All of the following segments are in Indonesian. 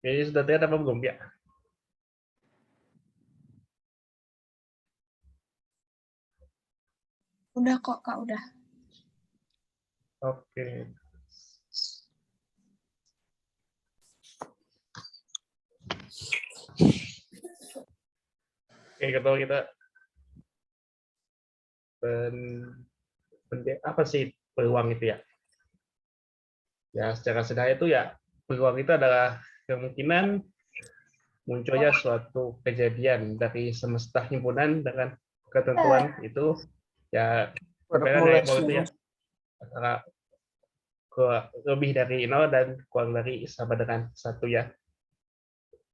Jadi sudah terlihat apa belum ya? Udah kok, Kak, udah. Oke. Oke, kalau kita apa sih peluang itu ya? Ya, secara sederhana itu ya, peluang itu adalah kemungkinan munculnya suatu kejadian dari semesta himpunan dengan ketentuan itu ya, sebenarnya naik itu ya antara lebih dari 0 dan kurang dari sama dengan 1 ya.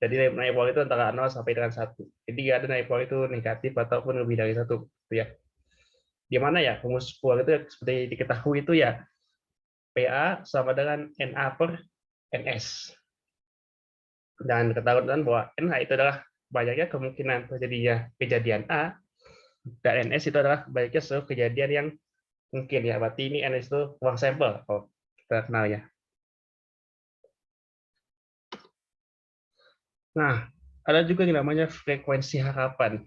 Jadi naik pola itu antara 0 sampai dengan 1. Jadi ada naik pola itu negatif ataupun lebih dari 1 gitu ya. Di mana ya rumus pola itu seperti diketahui itu ya PA sama dengan NA per NS. Dan ketahuan bahwa NH itu adalah banyaknya kemungkinan terjadinya kejadian A, dan NS itu adalah banyaknya seluruh kejadian yang mungkin ya. Berarti ini NS itu ruang sampel kalau kita kenal ya. Nah, ada juga yang namanya frekuensi harapan.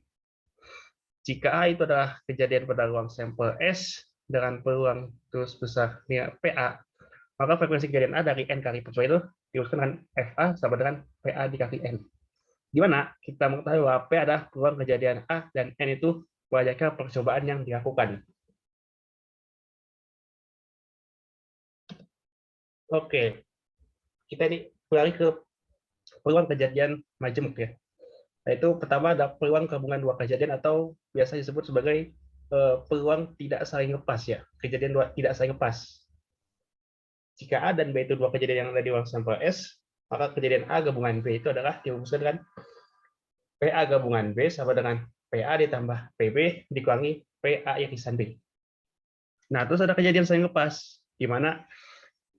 Jika A itu adalah kejadian pada ruang sampel S dengan peluang terus besar PA, maka frekuensi kejadian A dari N kali percoba itu diuruskan dengan FA sama dengan PA dikali N. Di mana kita mengetahui bahwa P adalah peluang kejadian A dan N itu banyaknya percobaan yang dilakukan. Oke, kita ini beralih ke peluang kejadian majemuk ya. Nah, itu pertama ada peluang gabungan dua kejadian atau biasa disebut sebagai peluang tidak saling lepas ya. Kejadian tidak saling lepas. Jika A dan B itu dua kejadian yang ada di ruang sampel S, maka kejadian A gabungan B itu adalah dirumuskan dengan PA gabungan B sama dengan PA ditambah PB dikurangi PA irisan B. Nah, terus ada kejadian saling lepas, di mana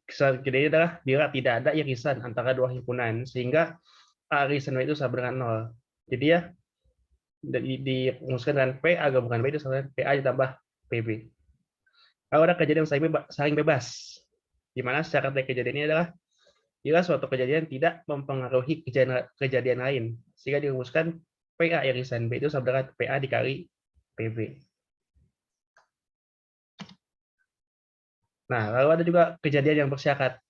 kejadiannya adalah bila tidak ada irisan antara dua himpunan, sehingga A irisan B itu sama dengan 0. Jadi ya, dirumuskan dengan PA gabungan B itu sama dengan PA ditambah PB. Kalau ada kejadian saling bebas, di mana secara dari kejadian ini adalah bila suatu kejadian tidak mempengaruhi kejadian lain, sehingga dirumuskan PA irisan B itu sama dengan PA dikali PB. Nah, lalu ada juga kejadian yang bersyarat.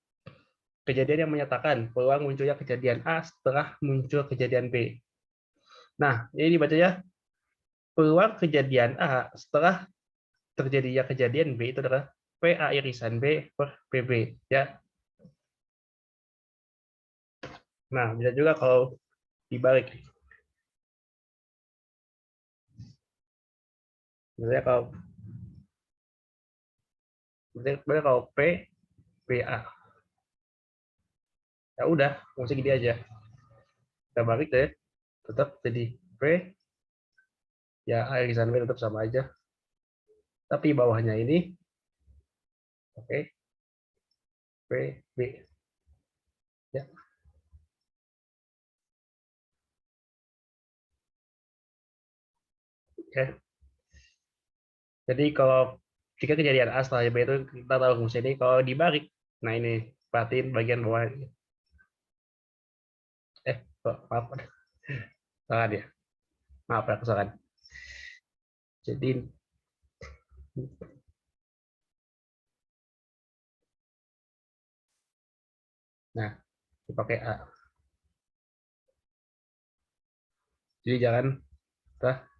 Kejadian yang menyatakan peluang munculnya kejadian A setelah muncul kejadian B. Nah, ini dibacanya peluang kejadian A setelah terjadinya kejadian B itu adalah PA irisan B per PB. Ya. Nah, bisa juga kalau dibalik. Misalnya kalau P, PA. Ya udah, fungsi gini aja. Kita balik deh, tetap jadi P, ya A irisan B tetap sama aja. Tapi bawahnya ini, oke, P, B. Ya. Oke. Jadi kalau jika kejadian A setelah B itu kita tahu rumus ini, kalau dibalik, nah ini perhatiin bagian bawah. Maaf, salah dia. Maaf ya, kesalahan. Jadi, nah, dipakai A. Jadi jangan,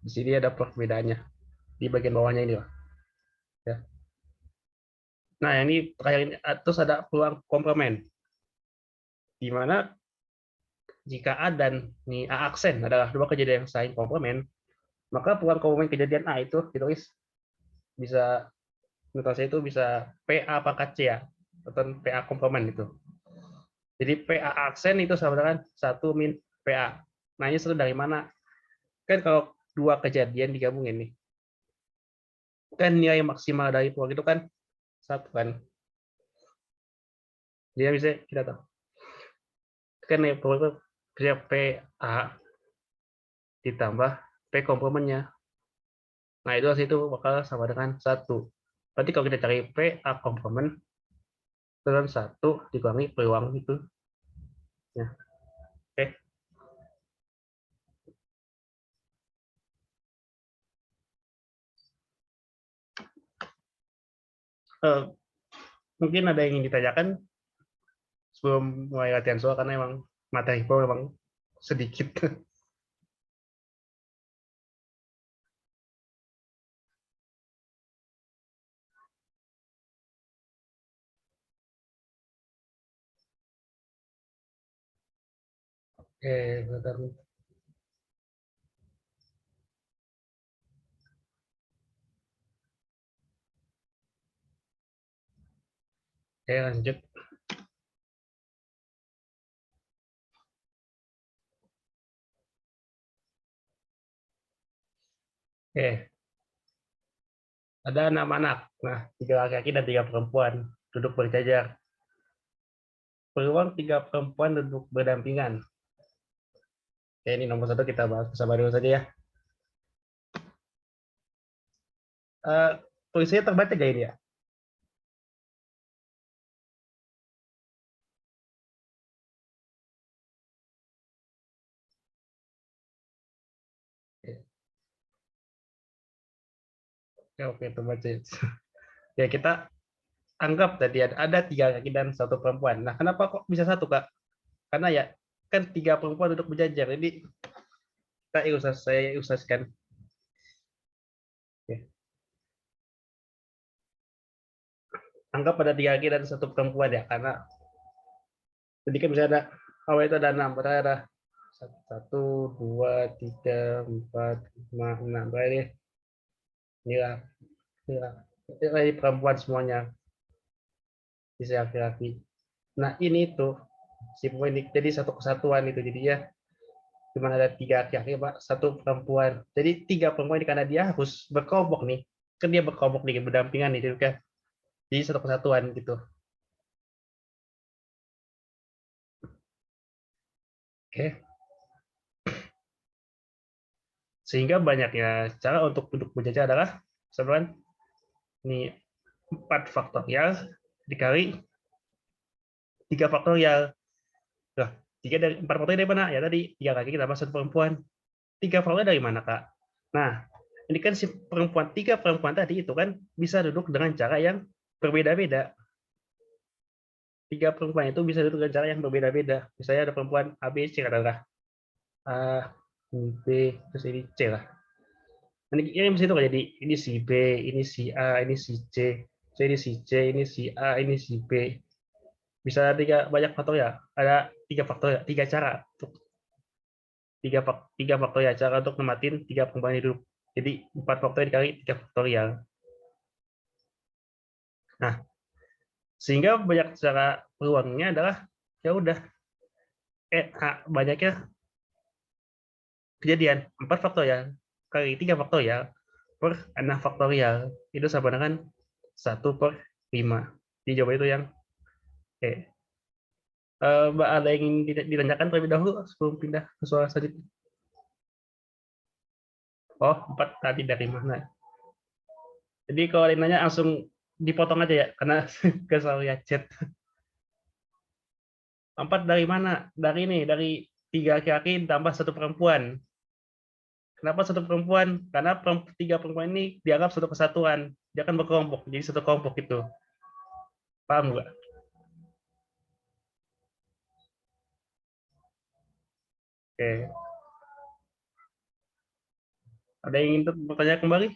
di sini ada perbedaannya. Di bagian bawahnya ini, Pak. Ya. Nah, ini terakhir ini, terus ada peluang komplement. Di mana jika A dan ini A aksen adalah dua kejadian yang saling komplement, maka peluang komplement kejadian A itu ditulis bisa notasi itu bisa PA pangkat C ya, atau PA komplement itu. Jadi PA aksen itu sama dengan 1 min PA. Nah, ini satu dari mana? Kan kalau dua kejadian digabungin nih, kan nilai maksimal dari peluang itu kan 1 kan. Jadi bisa kita tahu. Kan nilai peluang itu PA ditambah P komplementnya. Nah, itu hasil itu bakal sama dengan 1. Berarti kalau kita cari P, A komplement, dengan 1 dikurangi peluang itu. Ya. Oke. Eh, mungkin ada yang ingin ditanyakan sebelum mulai latihan soal, karena emang materi itu memang sedikit. Bentar. Lanjut. Ada 6 anak. Nah, 3 laki-laki dan 3 perempuan duduk berjajar. Peluang 3 perempuan duduk berdampingan. Ini nomor 1 kita bahas bersama dulu saja ya. Uh, Tulisannya terbaca gak ini ya? Ya, oke, terbaca. Ya, kita anggap tadi ada 3 laki dan 1 perempuan. Nah, kenapa kok bisa 1, Kak? Karena ya, kan 3 perempuan duduk berjajar. Jadi, saya ilustrasikan. Ya. Anggap ada 3 laki dan 1 perempuan ya, karena jadi kan bisa ada, awal itu ada 6, berarti ada 1, 2, 3, 4, 5, 6. Berarti inilah, ini perempuan semuanya, bisa laki-laki. Nah, ini tuh si pemain jadi satu kesatuan itu, jadi ya cuma ada 3 laki-laki, Pak, 1 perempuan. Jadi 3 perempuan ini karena dia harus berkelompok nih, kan dia berkelompok nih, berdampingan nih, jadi kan jadi satu kesatuan gitu. Oke, sehingga banyaknya cara untuk duduk berjajar adalah sebenarnya ini 4 faktorial dikali 3 faktorial. Nah, 3 dari 4 faktorial dari mana? Ya tadi 3 laki tambah 1 perempuan. 3 faktorial dari mana, Kak? Nah, ini kan si perempuan, 3 perempuan tadi itu kan bisa duduk dengan cara yang berbeda-beda. 3 perempuan itu bisa duduk dengan cara yang berbeda-beda. Misalnya ada perempuan A, B, C, katakanlah. A, B, terus ini C lah. Ini bisa itu kan, jadi ini si B, ini si A, ini si C, ini si C, ini si A, ini si B. Bisa banyak faktor ya. Ada 3 faktor ya, 3 cara untuk 3 faktor ya, cara untuk nematin 3 perempuan hidup. Jadi 4 faktorial dikali 3 faktorial. Nah, sehingga banyak cara peluangnya adalah ya udah banyaknya kejadian 4 faktorial kali 3 faktorial per 6 faktorial itu sama dengan 1/5. Jadi jawaban itu yang E. Mbak, ada yang ingin ditanyakan terlebih dahulu sebelum pindah ke soal selanjutnya? Oh, 4 tadi dari mana? Jadi kalau ada yang nanya langsung dipotong aja ya, karena kesal ya chat. 4 dari mana? Dari ini, dari 3 laki-laki tambah 1 perempuan. Kenapa 1 perempuan? Karena 3 perempuan ini dianggap satu kesatuan. Dia akan berkelompok, jadi satu kelompok itu. Paham nggak? Oke. Ada yang ingin bertanya kembali?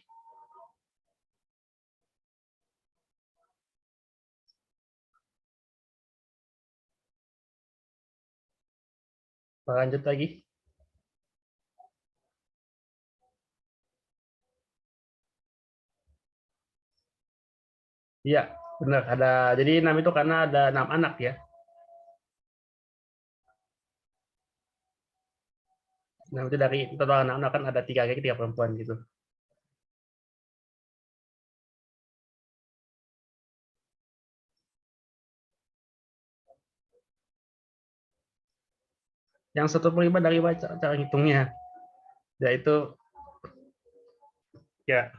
Lanjut lagi. Iya, benar. Jadi 6 itu karena ada 6 anak ya. Nah, itu dari total anak-anak kan ada 3 laki, 3 perempuan gitu. Yang 1/5 dari cara hitungnya, yaitu Ya,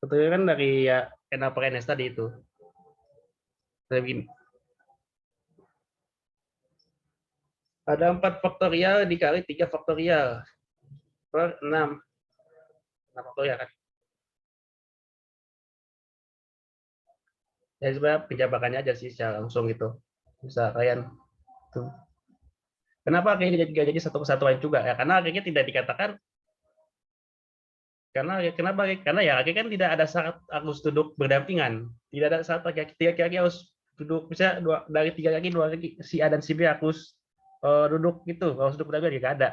betulnya kan dari ya NA per NS tadi itu. Saya begini. Ada 4 faktorial dikali 3 faktorial per 6. 6 faktorial kan. Jadi sebenarnya penjabakannya aja sih secara langsung gitu. Bisa kalian tuh. Kenapa akhirnya jadi satu kesatuan juga? Ya karena akhirnya tidak dikatakan kenapa? Karena ya akhirnya kan tidak ada syarat harus duduk berdampingan. Tidak ada syarat tiga kaki harus duduk bisa dari 3 kaki 2 kaki si A dan si B harus duduk gitu. Harus duduk berdampingan tidak ada.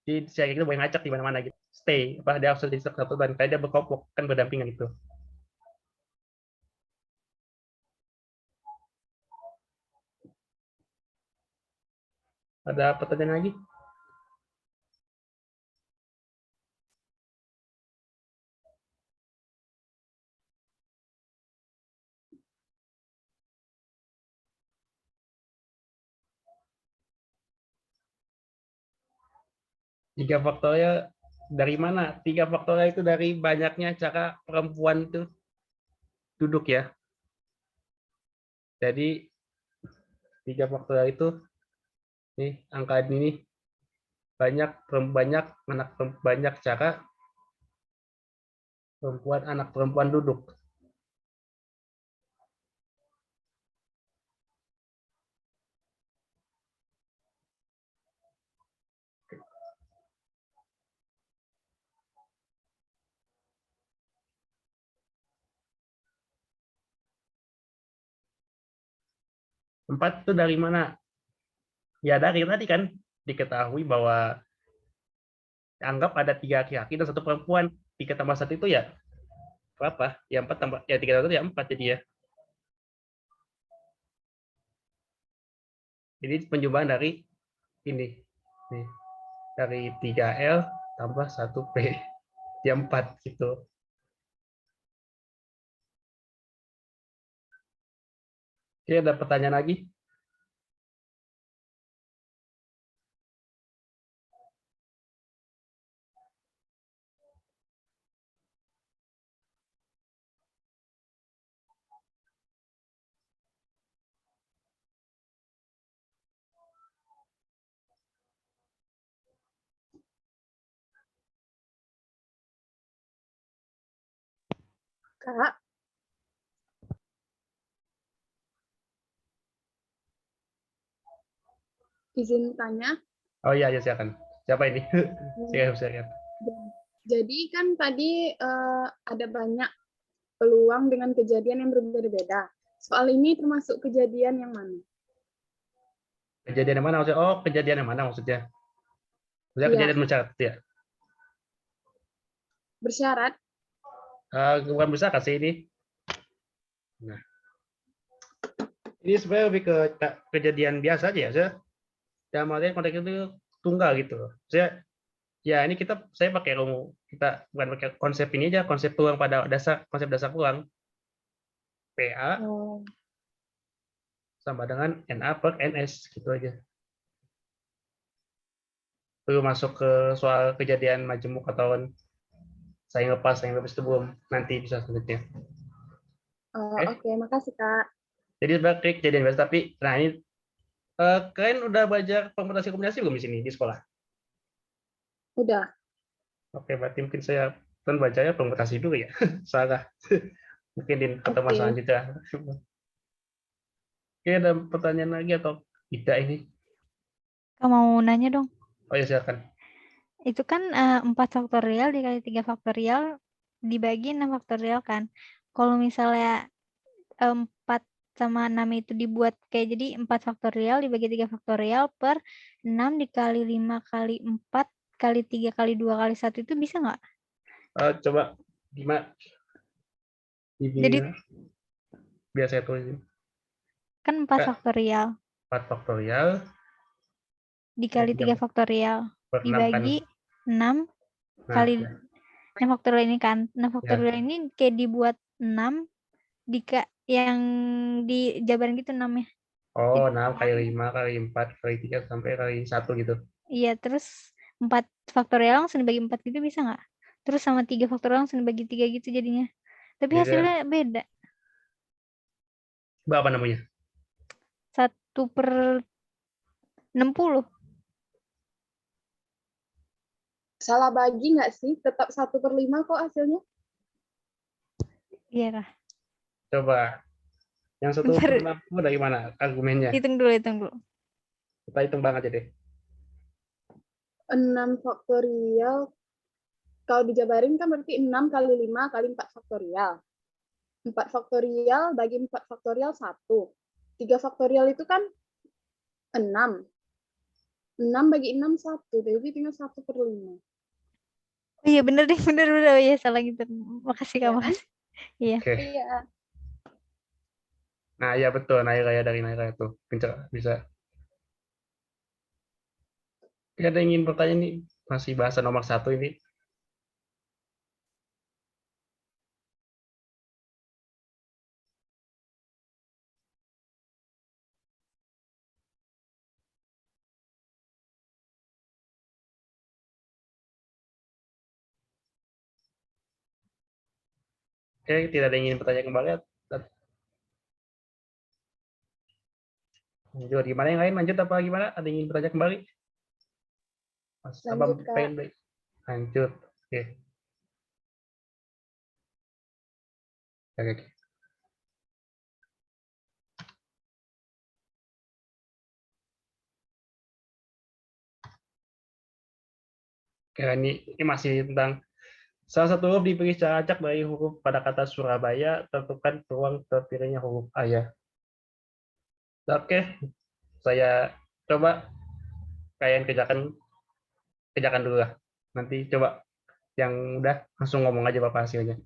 Jadi si A itu boleh ngacak di mana-mana gitu. Stay apa dia harus di satu ban kayak dia berkelompok kan berdampingan gitu. Ada pertanyaan lagi? Tiga faktornya dari mana? Tiga faktornya itu dari banyaknya cara perempuan itu duduk ya. Jadi tiga faktornya itu nih angka ini banyak banyak cara anak perempuan duduk. 4 itu dari mana? Ya dari tadi kan diketahui bahwa anggap ada 3 laki-laki dan 1 perempuan. 3 tambah 1 itu ya berapa? Ya 4 tambah ya 3 tambah 1 ya 4 jadi ya. Jadi penjumlahan dari ini. Nih, dari 3L tambah 1P. Dia 4 gitu. Oke, ada pertanyaan lagi? Kak, izin tanya. Oh iya, ya silakan. Siapa ini? Silakan. Jadi kan tadi ada banyak peluang dengan kejadian yang berbeda-beda. Soal ini termasuk kejadian yang mana? Kejadian yang mana maksudnya? Oh, kejadian yang mana maksudnya? Maksudnya Iya, kejadian mencatat ya. bersyarat. Bukan besar kasih ini. Nah, ini sebenarnya lebih ke kejadian biasa aja ya. Saya dalam artian konteks itu tunggal gitu loh. Ya ini saya pakai rumus kita bukan pakai konsep ini aja, konsep peluang pada konsep dasar peluang PA Oh, sama dengan NA per NS gitu aja. Belum masuk ke soal kejadian majemuk atau saya lepas itu belum, nanti bisa selanjutnya. oke, makasih Kak. Jadi sebagai kejadian biasa tapi nah ini kalian udah belajar permutasi kombinasi belum di sini di sekolah? Udah. Oke, berarti mungkin saya kan bacanya permutasi dulu ya. Salah. Mungkin di pertemuan Oke. selanjutnya. Oke, ada pertanyaan lagi atau tidak ini? Kak mau nanya dong, Oh ya silakan. itu kan 4 faktorial dikali 3 faktorial dibagi 6 faktorial kan. Kalau misalnya 4 sama 6 itu dibuat kayak jadi 4 faktorial dibagi 3 faktorial per 6 dikali 5 kali 4 kali 3 kali 2 kali 1 itu bisa nggak? Coba gimana? Jadi Biar saya tulis. kan 4 faktorial 4 faktorial dikali 3 faktorial per 6 kan. dibagi 6 Nah, kali ya. 6 faktorial ini kan. 6 faktorial Ya. ini kayak dibuat 6 yang dijabarin gitu 6-nya. Oh, 6 kali 5 kali 4 kali 3 sampai kali 1 gitu. Iya, terus 4 faktorial langsung dibagi 4 gitu bisa nggak? terus sama 3 faktorial langsung dibagi 3 gitu jadinya. Tapi Jadi hasilnya beda. berapa namanya? 1/60. Salah bagi nggak sih? Tetap 1/5 kok hasilnya. Iya kah? Coba yang 1/60 dari mana argumennya? Hitung dulu, hitung dulu. Kita hitung banget aja deh. 6 faktorial. Kalau dijabarin kan berarti 6 kali 5 kali 4 faktorial. 4 faktorial bagi 4 faktorial 1. 3 faktorial itu kan 6. 6 bagi 6 1. Jadi tinggal 1/5. Oh iya bener deh, bener. Oh iya salah gitu. Makasih Kak, Ya. makasih. Iya. Oke. Iya. Nah, ya betul. Naira ya dari Naira itu. Bisa. Ada yang ingin bertanya nih? Masih bahasa nomor 1 ini. Oke, tidak ada yang ingin bertanya kembali. Lanjut, gimana yang lain? Lanjut apa gimana? Ada yang ingin bertanya kembali? Mas Abang Lanjut, Kak. pengen break. Lanjut. Oke. Oke. Oke, ini masih tentang salah satu huruf dipilih secara acak dari huruf pada kata Surabaya, tentukan peluang terpilihnya huruf A ya. Oke, saya coba kalian kerjakan dulu lah. Nanti coba yang udah langsung ngomong aja Bapak hasilnya.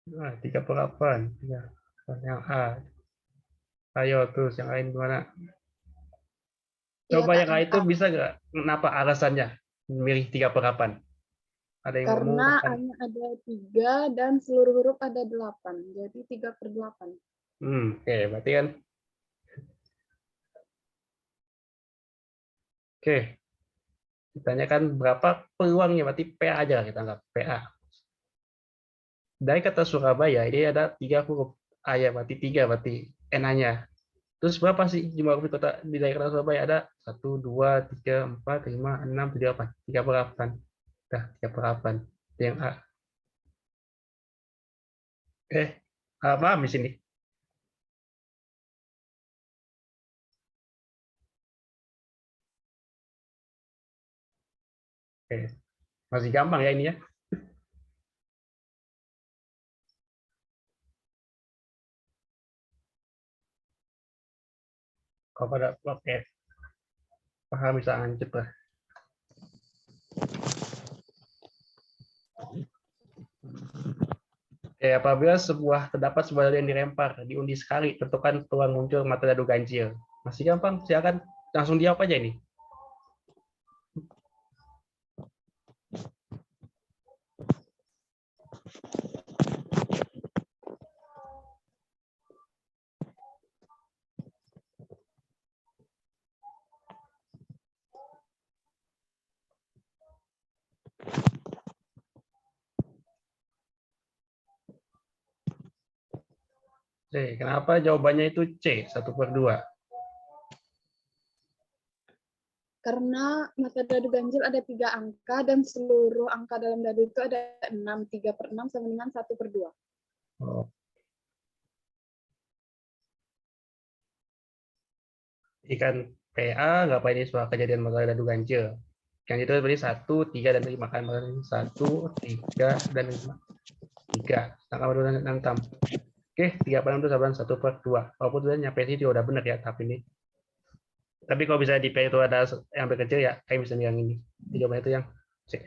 Nah, 38. Ya. Yang A. Ayo terus yang lain gimana? Iya, Coba Kak. yang lain itu bisa nggak? Kenapa alasannya milih 38? Ada yang mau Karena tekan? A-nya ada 3 dan seluruh huruf ada 8. Jadi 3/8. Oke, berarti kan. Oke, ditanyakan berapa peluangnya, berarti PA aja lah kita anggap PA. Dari kata Surabaya ini ada 3 huruf A ya, berarti 3 berarti NA-nya. Terus berapa sih jumlah huruf di kota di daerah Surabaya? Ada 1, 2, 3, 4, 5, 6, 7, 8. 3/8. Dah, 3/8. Itu yang A. Paham di sini? Oke. Masih gampang ya ini ya. Kalau pada oke, paham bisa lanjut lah. Apabila terdapat sebuah yang dilempar, diundi sekali, tentukan peluang muncul mata dadu ganjil. Masih gampang, silakan langsung dijawab aja ini. C. Kenapa jawabannya itu C, 1/2? Karena mata dadu ganjil ada 3 angka dan seluruh angka dalam dadu itu ada 6. 3/6 sama dengan 1/2. Oh. Ikan PA, ngapain ini soal kejadian mata dadu ganjil? Yang itu berarti 1, 3, dan 5. Kan 1, 3, dan 5. 3. Angka berdua dan 6. Oke, 3/6 itu sama 1/2. Walaupun sudah nyampe sini udah benar ya, tapi kalau bisa di P itu ada yang kecil ya, kayak misalnya yang ini. Jawabannya itu yang C.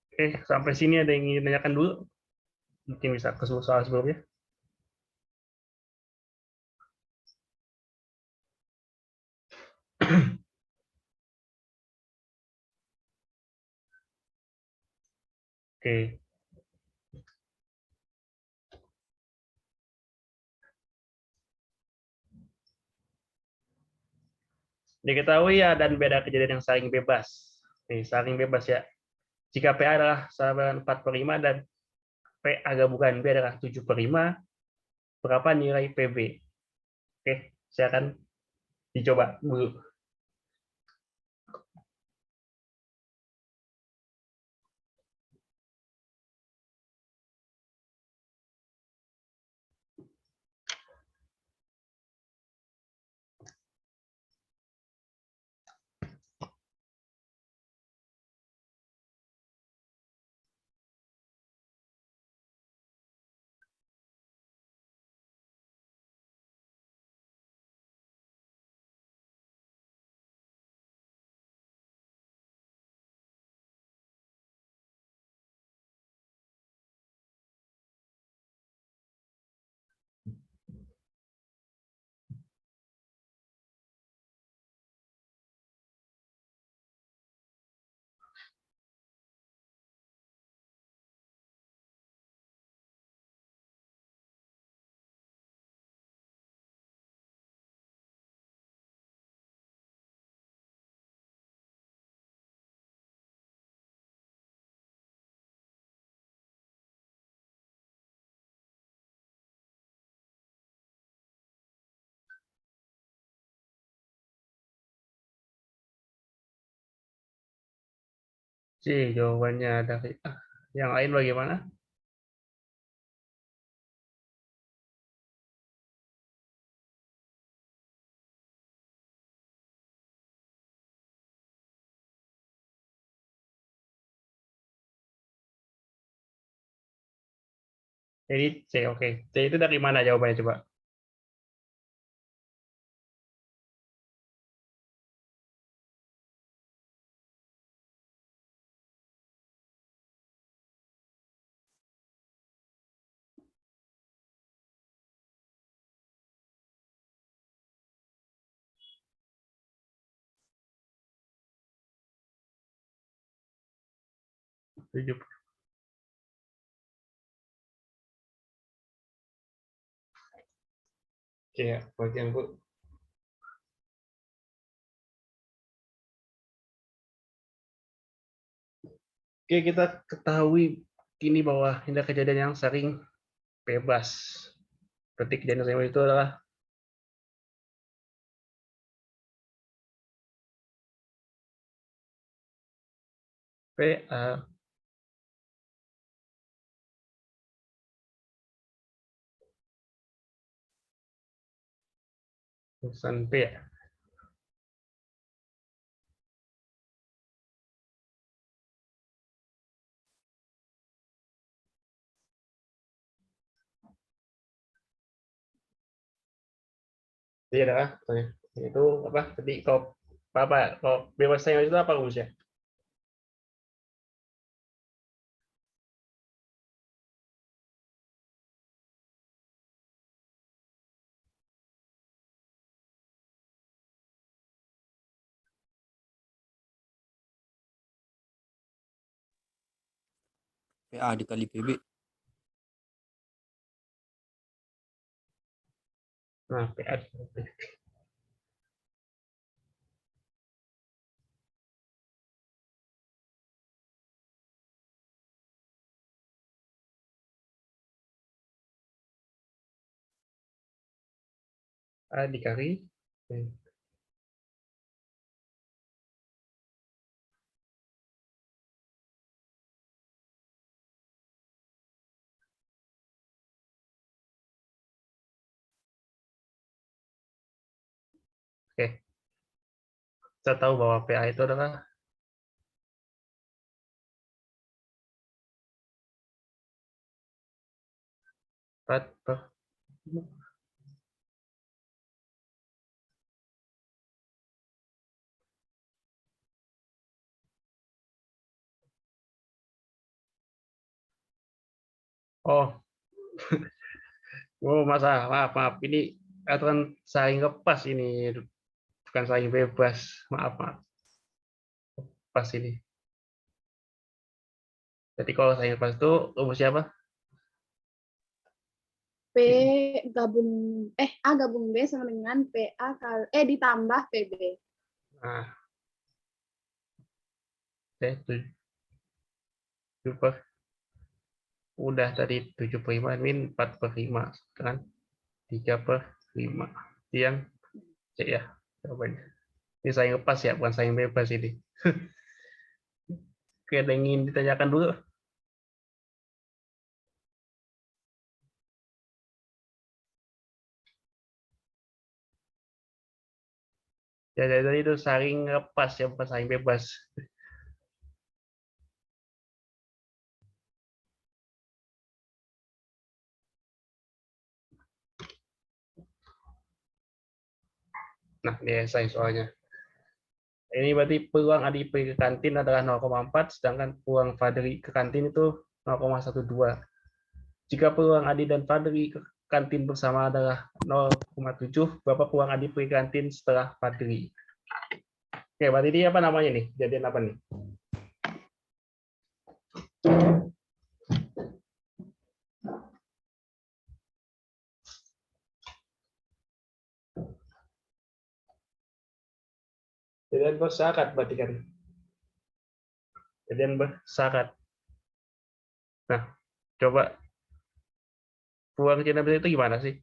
Oke, sampai sini ada yang ingin tanyakan dulu? Mungkin bisa ke soal sebelumnya. Oke. Diketahui ya dan beda kejadian yang saling bebas. Nih, saling bebas ya. Jika PA adalah sama 4/5 dan PA gabungan B adalah 7/5, berapa nilai PB? Oke, saya akan dicoba dulu. C, jawabannya dari A. Yang lain bagaimana? Jadi C, oke. C itu dari mana jawabannya coba? Tujuh. Oke, ya, bagian Bu. Oke, kita ketahui kini bahwa tindak kejadian yang sering bebas. Berarti kejadian yang itu adalah PA tulisan P ya. Jadi adalah itu apa? Tadi kalau bebasnya itu apa rumusnya? PA dikali PB. Nah, PA A dikali Oke. Kita tahu bahwa PA itu adalah oh, oh maaf. Ini aturan saling lepas ini, bukan saling bebas. Maaf. Pas ini. Jadi kalau saing bebas itu rumusnya apa? P gabung A gabung B sama dengan PA ditambah PB. Nah, oke, 7 per, udah tadi 7/5 min 4/5 kan 3/5 yang C ya jawabannya. Ini saing lepas ya, bukan saing bebas ini. Oke, ada yang ingin ditanyakan dulu? Ya, jadi itu saling lepas ya, bukan saing bebas. Nah, ini saya soalnya. Ini berarti peluang Adi pergi ke kantin adalah 0,4, sedangkan peluang Fadri ke kantin itu 0,12. Jika peluang Adi dan Fadri ke kantin bersama adalah 0,7, berapa peluang Adi pergi ke kantin setelah Fadri? Oke, berarti ini apa namanya nih? Jadian apa nih? Jadian bersyarat berarti kan? Jadian bersyarat. Nah, coba peluang Cina itu gimana sih?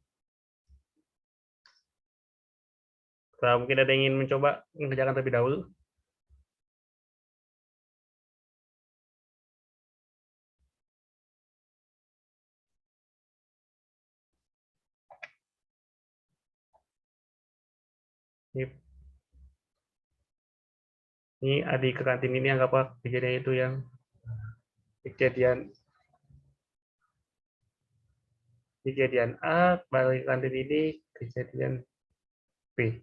Nah, mungkin ada yang ingin mencoba mengerjakan terlebih dahulu. Ini adik ke kantin ini anggap apa kejadian itu yang kejadian kejadian A, balik kantin ini kejadian B.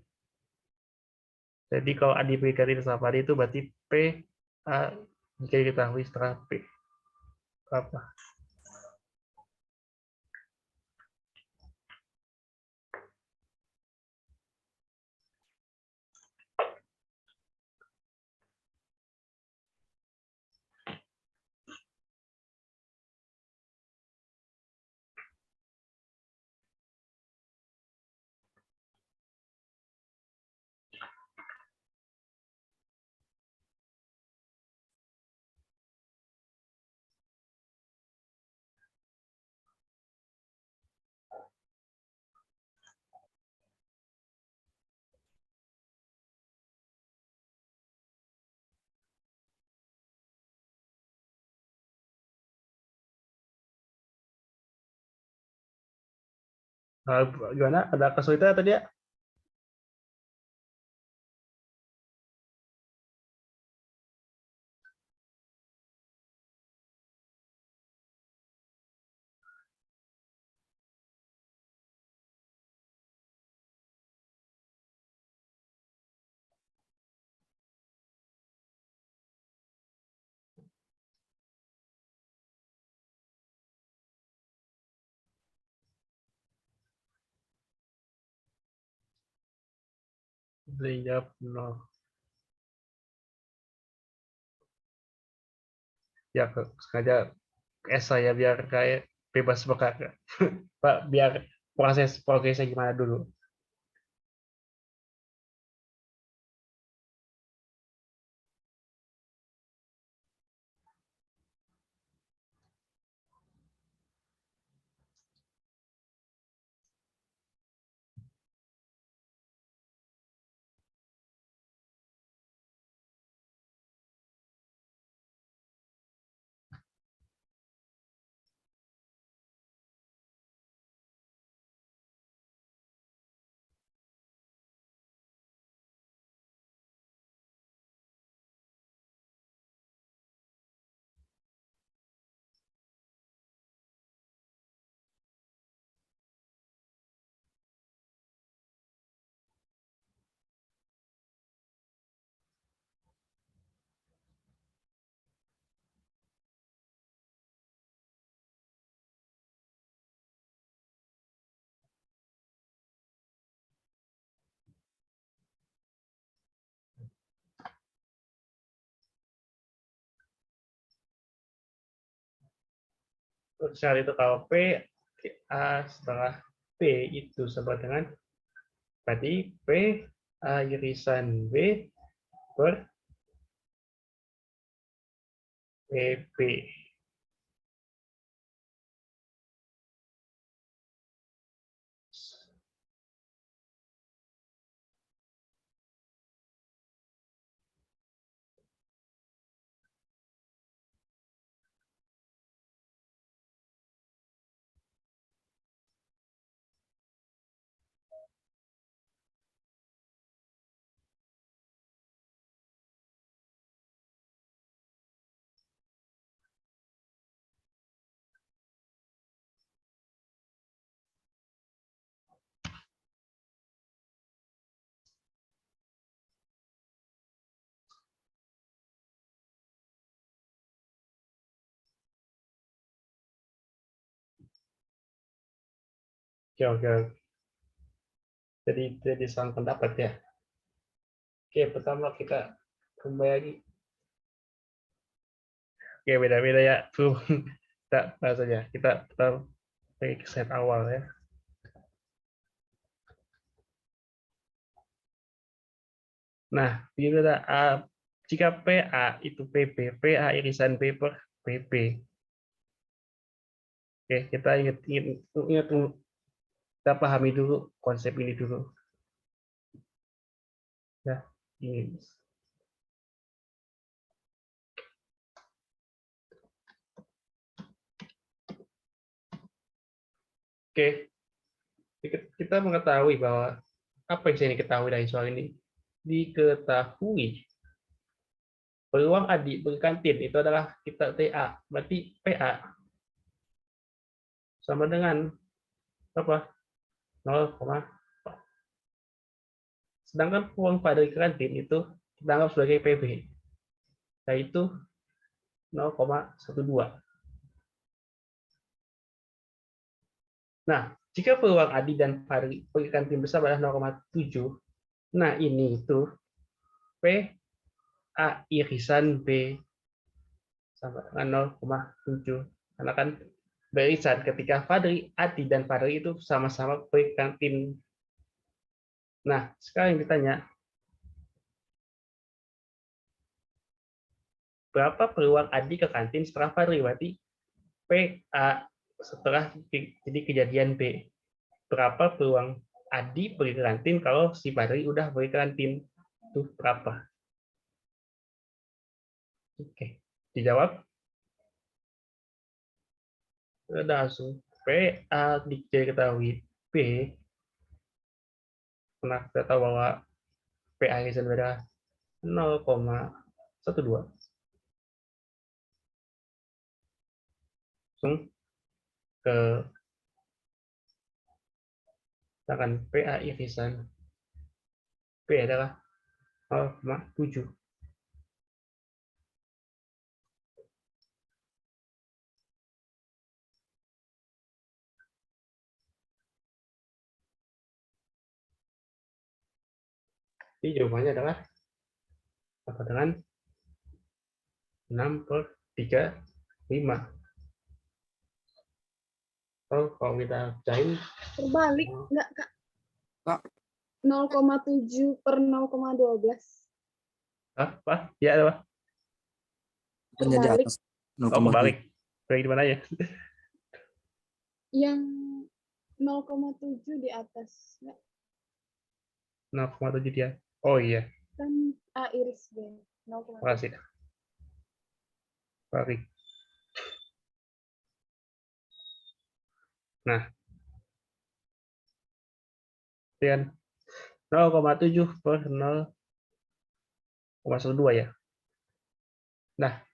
Jadi kalau A diberikan kantin safari itu berarti P A jika diketahui setelah P apa? Gimana? Ada kesulitan tadi ya? Jawab nol. Ya, sengaja S saya biar kayak bebas berkata. Pak, biar proses progresnya gimana dulu. Saat itu kalau P A setelah P itu sama dengan berarti P A irisan B per PP. Oke. Jadi saling pendapat ya. Oke, pertama kita kembali lagi. Oke, beda-beda ya. Tuh, kita bahas aja. Kita pakai set awal ya. Nah, jika PA itu PP, PA irisan B per PP. Oke, kita ingat kita pahami dulu konsep ini dulu. Ya, ini. Oke, kita mengetahui bahwa apa yang saya ketahui dari soal ini? Diketahui peluang adik berkantin itu adalah kita TA, berarti PA sama dengan apa? 0, sedangkan peluang pada kantin itu kita anggap sebagai PB, yaitu 0,12. Nah, jika peluang Adi dan Fahri berikan tim besar adalah 0,7, nah ini itu P A irisan B sama dengan 0,7. Karena kan barisan ketika Fadri, Adi, dan Fadri itu sama-sama berikan tim. Nah, sekarang ditanya, berapa peluang Adi ke kantin setelah Fadri? Berarti P A setelah jadi kejadian B. Berapa peluang Adi pergi ke kantin kalau si Fadri udah pergi ke kantin? Itu berapa? Oke, dijawab. Udah langsung P A diketahui P, karena kita tahu bahwa P A ini adalah 0,12. Langsung ke akan P A irisan P adalah 0,7. Jadi jawabannya adalah apa dengan 6/35. Kalau kita cain Terbalik, enggak, Kak? Kak. 0,7 per 0,12. apa? Ya apa? Menjadi Terbalik. atas Oh, kebalik. Balik di mana ya? Yang 0,7 di atas. Enggak, 0,7 dia. Oh iya, kan A iris B. 0,7. makasih. Balik. Nah, dan 0,7 per 0,12 ya. Nah,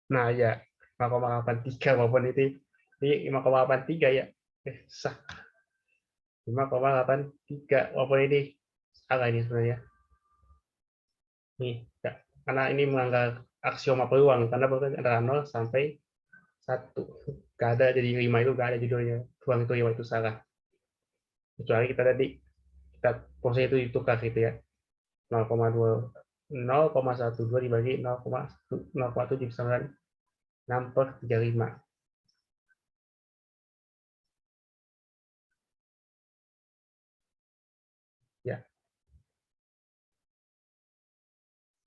nah ya 5,83 maupun itu 5,83 ya. Sah. 5,83. Walaupun ini salah ini sebenarnya. Nih, ya. Karena ini melanggar aksioma peluang, karena peluang adalah 0 sampai 1. Gak ada, jadi 5 itu gak ada judulnya. Peluang itu 5 itu salah. Kecuali kita tadi, kita posisi itu ditukar gitu ya. 0,2 0,12 dibagi 0,796 per 35. Ya,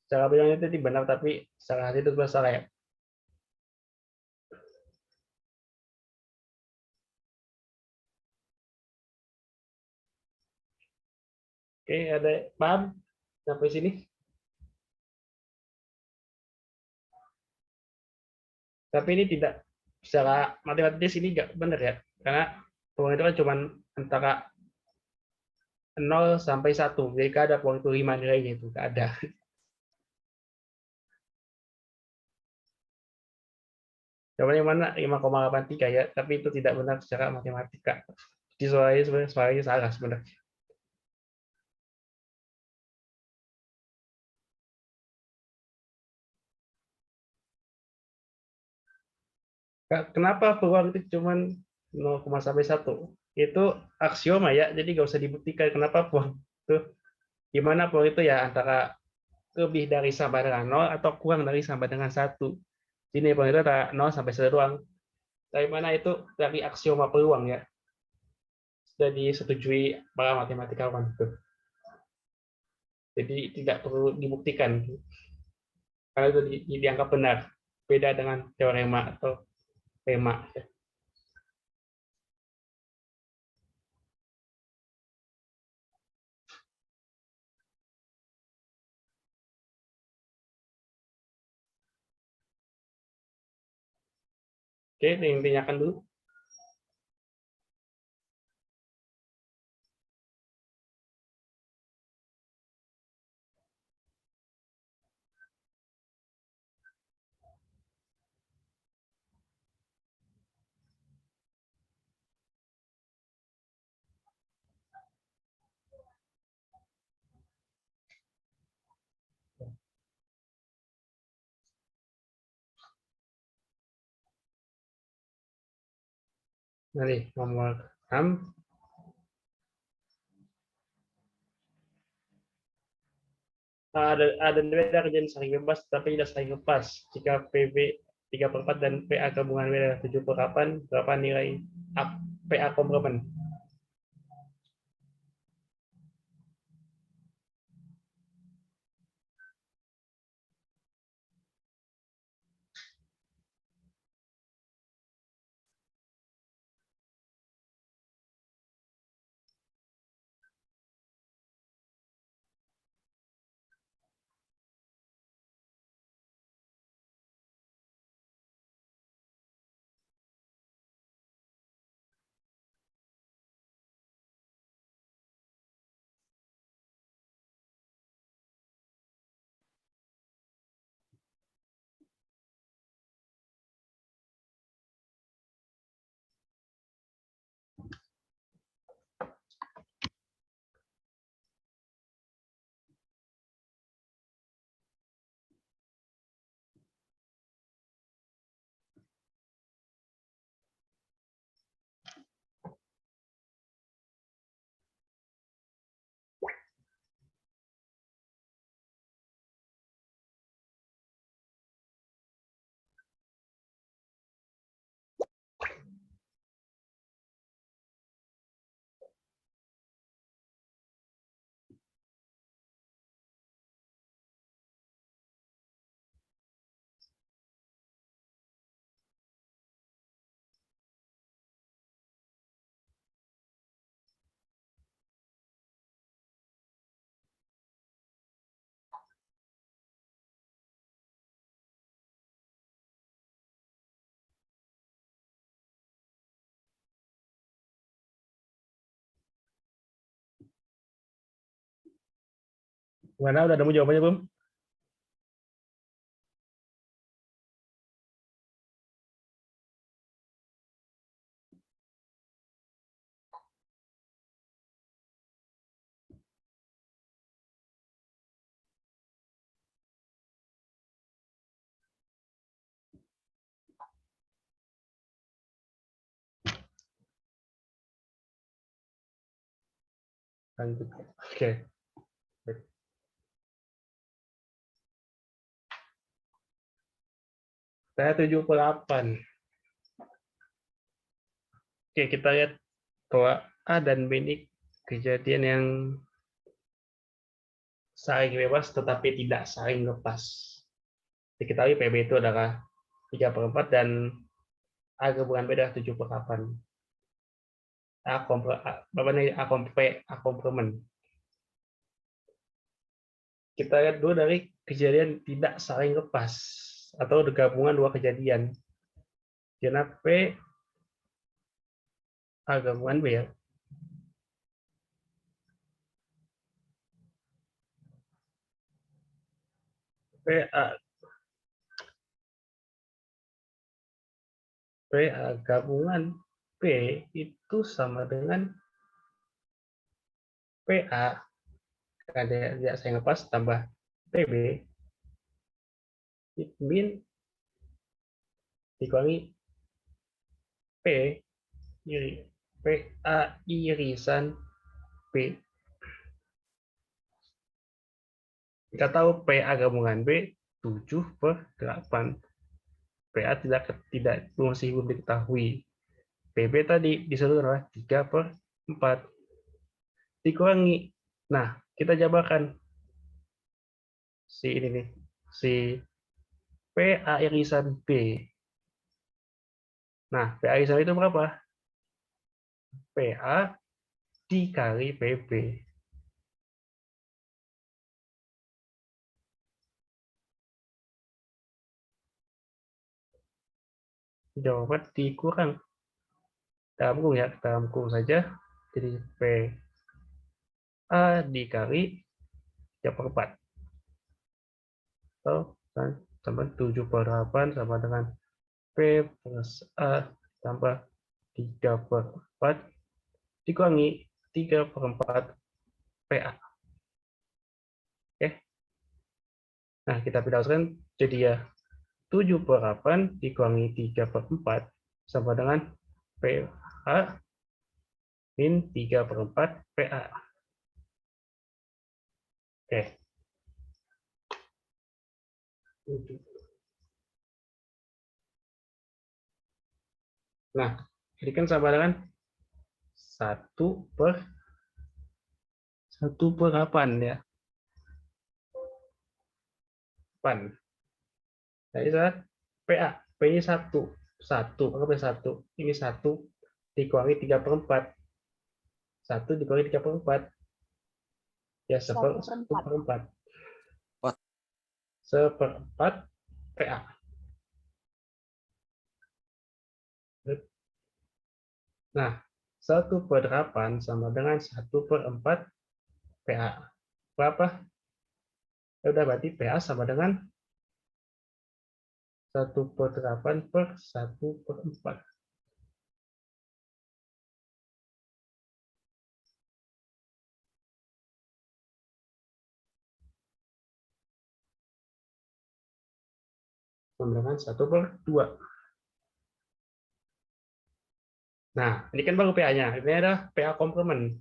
cara bilangnya itu benar, tapi secara hasil itu salah ya. Oke, ada paham sampai sini? Tapi ini tidak, secara matematis ini nggak benar ya, karena peluang itu kan cuma antara 0 sampai 1. Jadi nggak ada peluang itu 5 nilainya, itu nggak ada. Jawabannya mana? 5,83 ya, tapi itu tidak benar secara matematika. Jadi soalnya salah sebenarnya. Kenapa peluang itu cuma 0, sampai 1? Itu aksioma ya, jadi nggak usah dibuktikan kenapa peluang itu. Gimana peluang itu ya antara lebih dari sama dengan 0 atau kurang dari sama dengan 1. Ini peluang itu antara 0 sampai 1 doang. Dari mana itu? Dari aksioma peluang ya. Sudah disetujui para matematikawan itu. Jadi tidak perlu dibuktikan. Karena itu dianggap benar. Beda dengan teorema atau lema. Oke, intinya kan dulu. Nanti nomor 6. Ada beda kejadian saling bebas tapi tidak saling lepas. Jika PB 3/4 dan PA gabungan beda 7/8, berapa nilai PA komplement? Gimana? Udah nemu jawabannya belum? Lanjut. Oke. Baik. Saya 7/8. Oke, kita lihat bahwa A dan B ini kejadian yang saling bebas tetapi tidak saling lepas. Diketahui PB itu adalah 3/4 dan A gabungan B adalah 7/8. A komplement. Kita lihat dulu dari kejadian tidak saling lepas atau gabungan dua kejadian. Karena P A gabungan B ya. PA gabungan P itu sama dengan PA ada tidak saya lepas tambah PB, it mean dikurangi P PA irisan P. Kita tahu PA gabungan B 7/8. PA tidak masih belum diketahui. PB tadi disuruh adalah 3/4. Dikurangi. Nah, kita jabarkan si ini nih, si PA irisan B. Nah, PA irisan itu berapa? PA dikali PB. Jawaban dikurang. Dalam kurung ya, dalam kurung saja. Jadi PA dikali 3/4. Atau sama 7/8 sama dengan P plus A tambah 3/4 dikurangi 3/4 PA. Oke. Nah, kita pindahan jadi ya 7/8 dikurangi 3/4 sama dengan PA min 3/4 PA. Oke. Nah, ini kan sama dengan 1/8 ya. 8. Jadi saat PA, P ini 1, anggap 1. Ini 1 dikurangi 3/4. 1 dikurangi 3/4. Ya, 1/4. 1/4 PA. Nah, 1/8 sama dengan 1/4 PA. Berapa? Ya udah, berarti PA sama dengan 1/8 per 1/4. Sama dengan 1/2. Nah, ini kan baru PA-nya. Ini adalah PA komplement.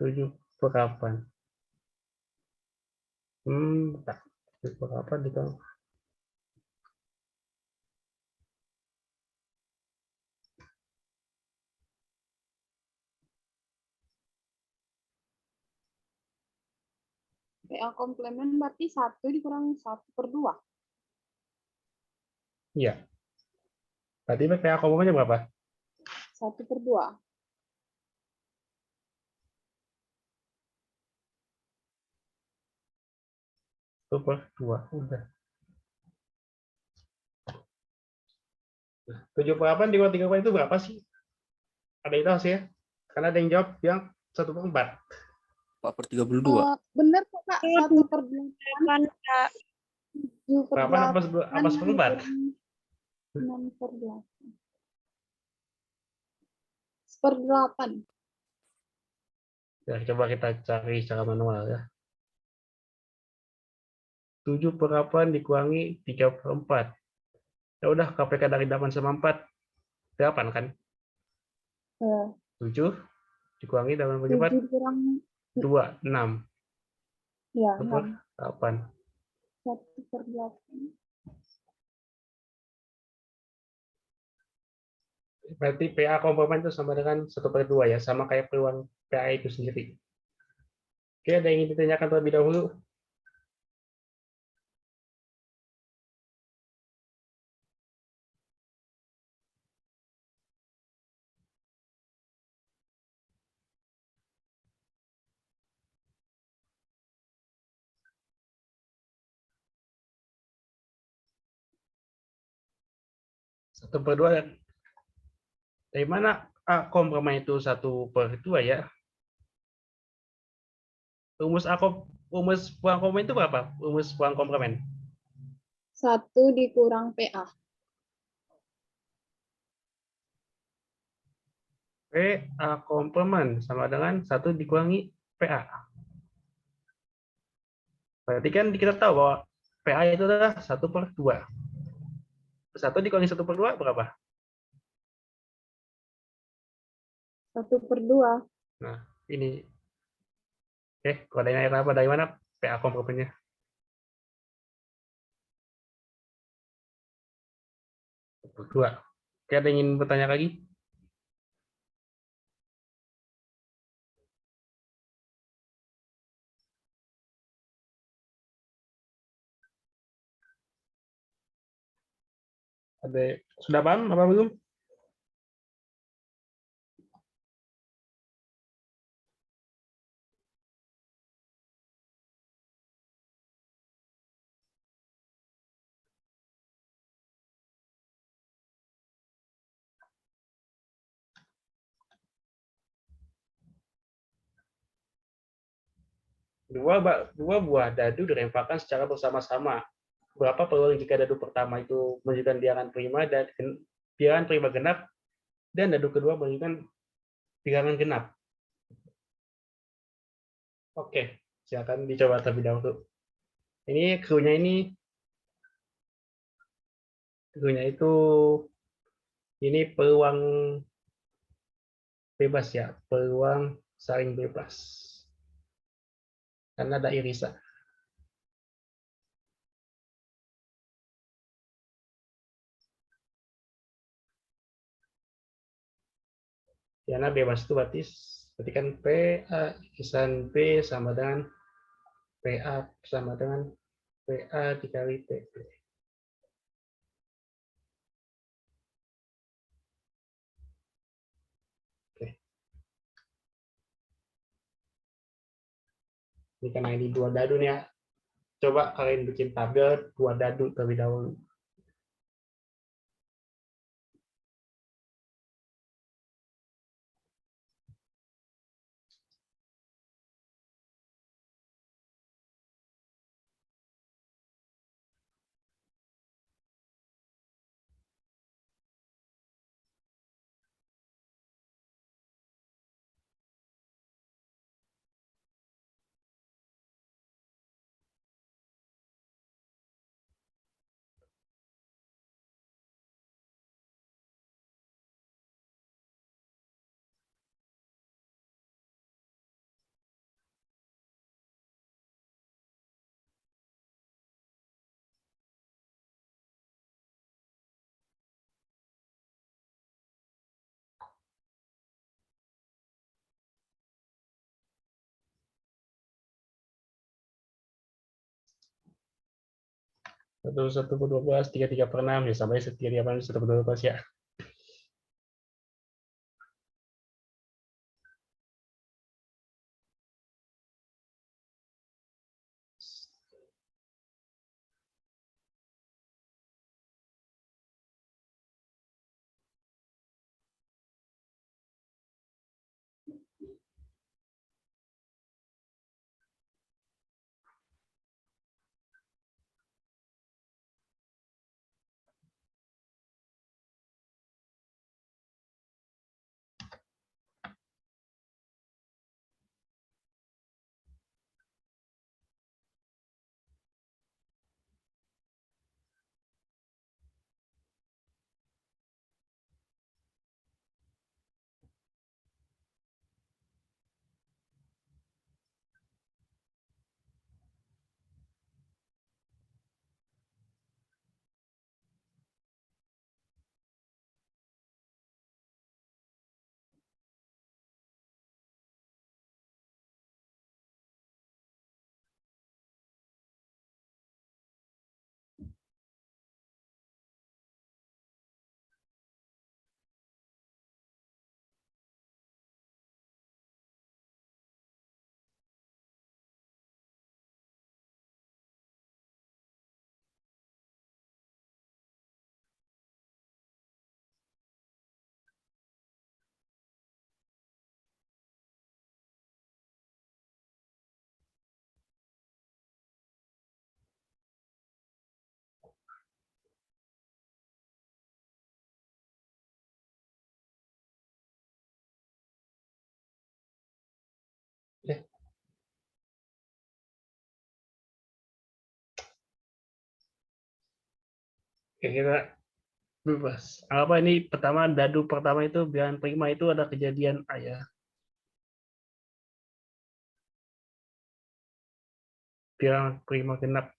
Tujuh per 7/8 dikali. PA komplement berarti 1 dikurangi 1/2. Iya. Berarti PA komplementnya berapa? 1/2. 1/2. Udah. 7/8 dikurangi 3/4 itu berapa sih? Ada yang tahu sih ya? Karena ada yang jawab yang 1/4. 4/32. Benar kok Kak, 1/8. Berapa apa 1/4? 6/8. 1/8. Ya, coba kita cari secara manual ya. 7/8 dikurangi 3/4. Ya udah, KPK dari 8 sama 4. 8 kan? Eh, 7 dikurangi 8/4, 7 kurang 2, 6. ya 1 per 6. 8. 1/8. Berarti PA komplement itu sama dengan 1/2 ya, sama kayak peluang PA itu sendiri. Oke, ada yang ingin ditanyakan terlebih dahulu? Satu per 2, dari mana komplement itu 1/2 ya? Rumus puang komplement itu berapa? Rumus puang komplement. 1 dikurang PA. PA komplement sama dengan 1 dikurangi PA. Berarti kan kita tahu bahwa PA itu adalah 1/2. 1 dikurangi 1/2 berapa? 1/2. Nah, ini. Oke, kalau ada yang apa dari mana PA komplementnya? Dua. Oke, ada yang ingin bertanya lagi? Sudah paham apa belum? Dua buah dadu diremparkan secara bersama-sama. Berapa peluang jika dadu pertama itu menunjukkan bilangan prima dan bilangan prima genap, dan dadu kedua menunjukkan bilangan genap? Oke, silakan dicoba terlebih dahulu. Ini clue-nya itu ini peluang bebas ya, peluang saling bebas. Karena ada irisan. Karena bebas itu berarti kan PA irisan B sama dengan PA sama dengan PA dikali TB. Oke. Ini karena ini dua dadu nih ya. Coba kalian bikin tabel dua dadu terlebih dahulu. Satu per 12, 3/3/6 ya, sampai 3/3/6, 1/12 ya. Kira-kira bebas. Apa ini pertama, dadu pertama itu bilangan prima itu ada kejadian A ya. Bilangan prima genap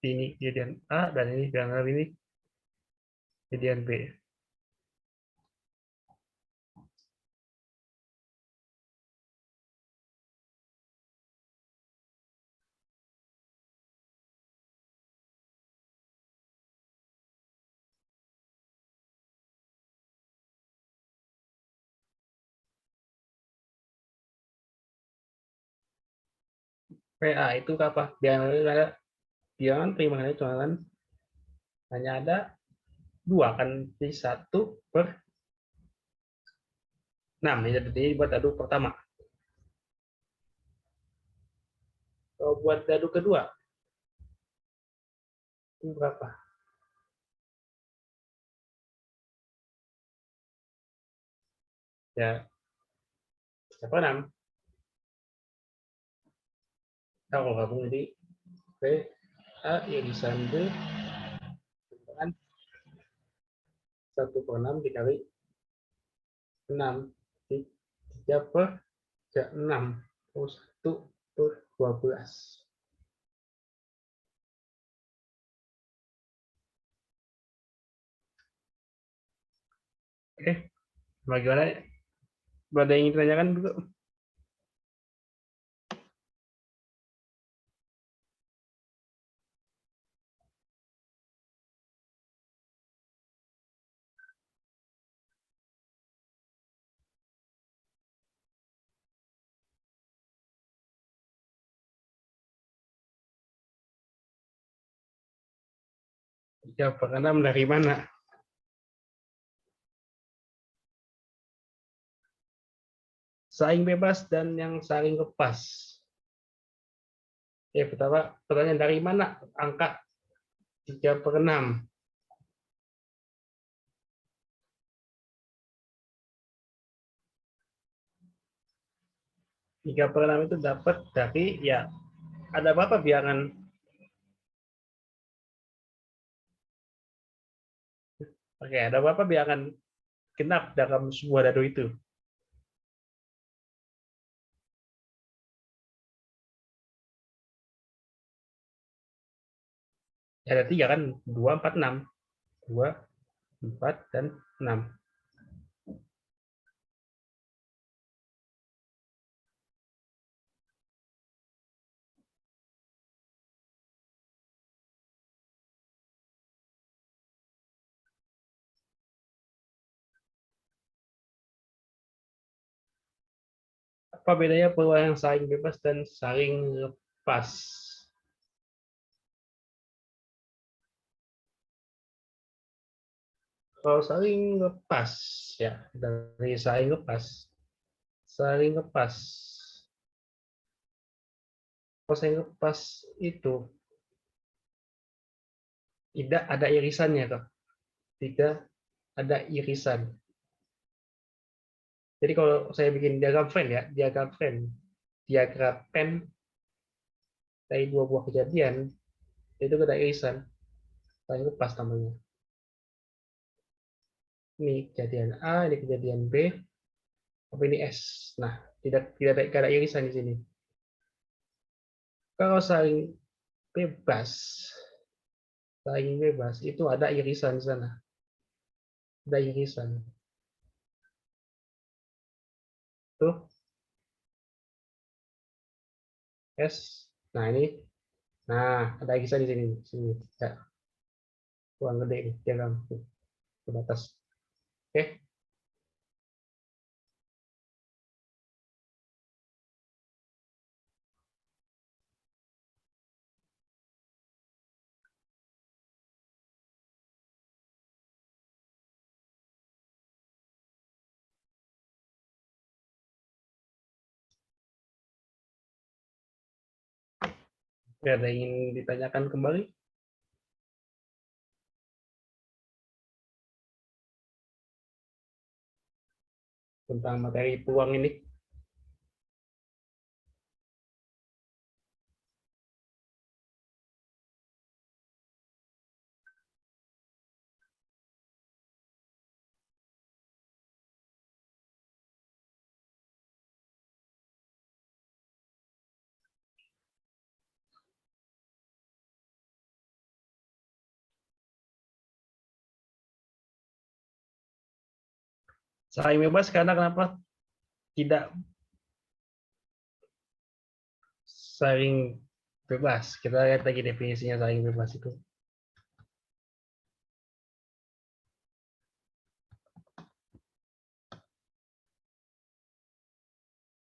ini kejadian A dan ini bilangan ini kejadian B. PA itu apa? Bilangan prima itu kan hanya ada 2 kan, jadi 1/6. Jadi buat dadu pertama. Kalau buat dadu kedua itu berapa? Ya, 1/6. Kalau gabung jadi P A irisan B kan 1/6 dikali 6. Jadi 3/6. Oh, 1/12. Oke, bagaimana? Ada yang ingin ditanyakan dulu? Ya, karena dari mana? Saing bebas dan yang saling lepas. Ya, pertama, pertanyaan dari mana angka 3/6? 3/6 itu dapat dari, ya, ada berapa bilangan? Oke, ada berapa bilangan genap dalam sebuah dadu itu? Ya, ada 3 kan? 2, 4, 6. 2, 4, dan 6. Apa bedanya peluang yang saling bebas dan saling lepas? Kalau saling lepas, ya, dari saling lepas. Saling lepas. Kalau saling lepas itu tidak ada irisannya, toh. Tidak ada irisan. Jadi kalau saya bikin diagram Venn ya, diagram Venn dari dua buah kejadian itu ada irisan, saling lepas namanya. Ini kejadian A, ini kejadian B, tapi ini S. Nah, tidak ada irisan di sini. Kalau saling bebas itu ada irisan di sana. Ada irisan. Tuh, S. Nah, ini. Nah, ada irisan di sini. Sini. Ya. Ruang gede nih, diagram. Ke batas. Oke. Ada yang ingin ditanyakan kembali? Tentang materi peluang ini. Saling bebas karena kenapa tidak saling bebas? Kita lihat lagi definisinya saling bebas itu.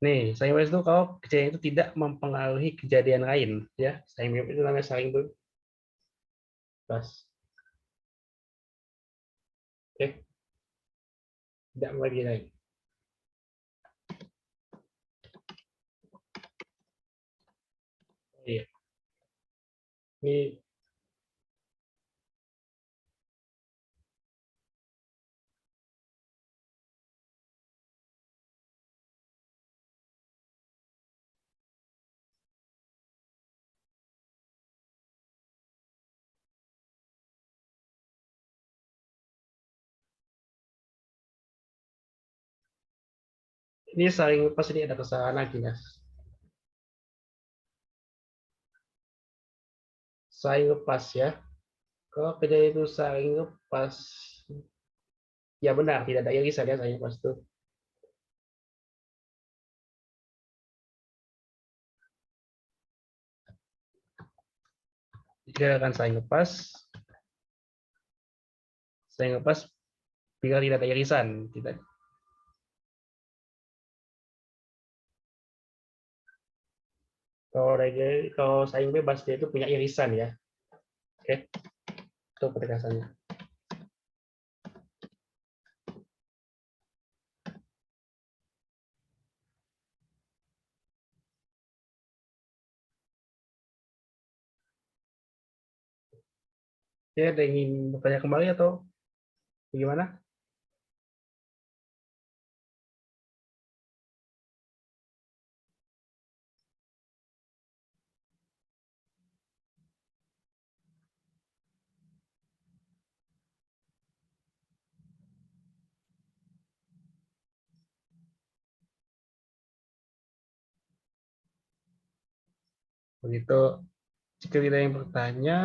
Nih, saling bebas itu kalau kejadian itu tidak mempengaruhi kejadian lain, ya. Saling bebas itu namanya saling bebas. Oke. Tidak mempengaruhi lain. Iya. Ini saling lepas, ini ada kesalahan lagi, Mas. Saling lepas ya. Kalau kejadian itu saling lepas, ya benar, tidak ada irisan ya saling lepas itu. Jika akan saling lepas bila tidak ada irisan, tidak. Kalau saling bebas dia itu punya irisan ya. Oke, itu penegasannya. Ya, ada yang ingin bertanya kembali atau bagaimana? Begitu, jika tidak yang bertanya,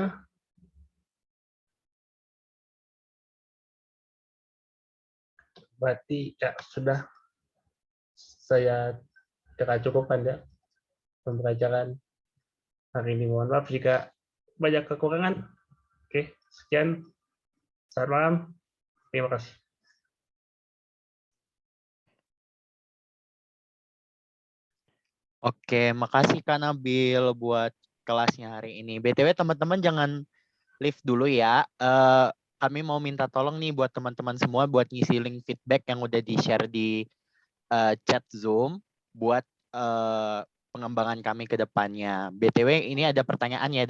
berarti ya sudah saya cukupkan ya pembelajaran hari ini. Mohon maaf jika banyak kekurangan. Oke, sekian. Selamat malam. Terima kasih. Oke, makasih Kak Nabil buat kelasnya hari ini. BTW teman-teman jangan leave dulu ya. Kami mau minta tolong nih buat teman-teman semua buat ngisi link feedback yang udah di-share di chat Zoom buat pengembangan kami ke depannya. BTW ini ada pertanyaan ya